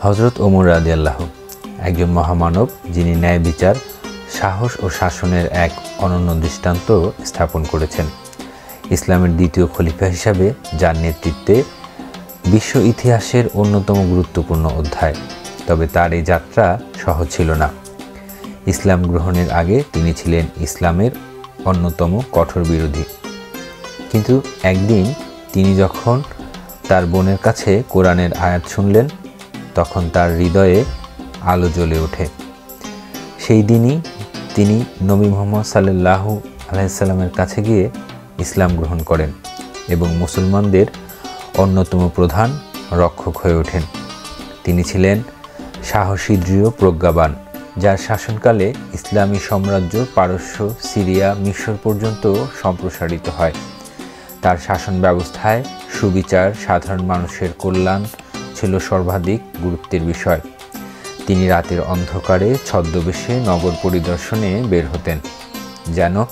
হযরত ওমর রাদিয়াল্লাহু একজন মহামানব, যিনি ন্যায় বিচার, সাহস ও শাসনের এক অনন্য দৃষ্টান্ত স্থাপন করেছেন। ইসলামের দ্বিতীয় খলিফা হিসাবে যার নেতৃত্বে বিশ্ব ইতিহাসের অন্যতম গুরুত্বপূর্ণ অধ্যায়। তবে তার এই যাত্রা সহজ ছিল না। ইসলাম গ্রহণের আগে তিনি ছিলেন ইসলামের অন্যতম কঠোর বিরোধী। কিন্তু একদিন তিনি যখন তার বোনের কাছে কোরআনের আয়াত শুনলেন, তখন তার হৃদয়ে আলো জ্বলে ওঠে। সেই দিনই তিনি নবী মুহাম্মদ সাল্লাল্লাহু আলাইহি সাল্লামের কাছে গিয়ে ইসলাম গ্রহণ করেন এবং মুসলমানদের অন্যতম প্রধান রক্ষক হয়ে ওঠেন। তিনি ছিলেন সাহসী, দৃঢ়, প্রজ্ঞাবান, যার শাসনকালে ইসলামী সাম্রাজ্য পারস্য, সিরিয়া, মিশর পর্যন্ত সম্প্রসারিত হয়। তার শাসন ব্যবস্থায় সুবিচার, সাধারণ মানুষের কল্যাণ ছিল সর্বাধিক গুরুত্বের বিষয়। তিনি রাতের অন্ধকারে ছদ্মবেশে নগর পরিদর্শনে বের হতেন, যেন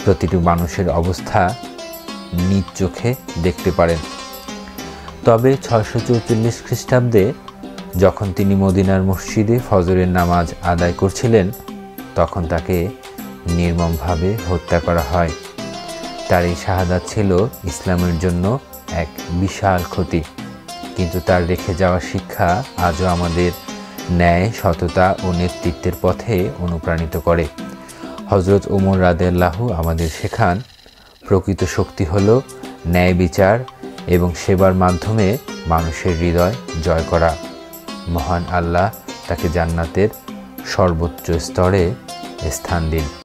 প্রতিটি মানুষের অবস্থা নিজ চোখে দেখতে পারেন। তবে 644 খ্রিস্টাব্দে যখন তিনি মদিনার মসজিদে ফজরের নামাজ আদায় করছিলেন, তখন তাকে নির্মমভাবে হত্যা করা হয়। তার এই শাহাদাত ছিল ইসলামের জন্য এক বিশাল ক্ষতি, কিন্তু তার রেখে যাওয়া শিক্ষা আজও আমাদের ন্যায়, সততা ও নেতৃত্বের পথে অনুপ্রাণিত করে। হযরত ওমর রাদিয়াল্লাহু আমাদের শেখান, প্রকৃত শক্তি হলো ন্যায় বিচার এবং সেবার মাধ্যমে মানুষের হৃদয় জয় করা। মহান আল্লাহ তাকে জান্নাতের সর্বোচ্চ স্তরে স্থান দিন।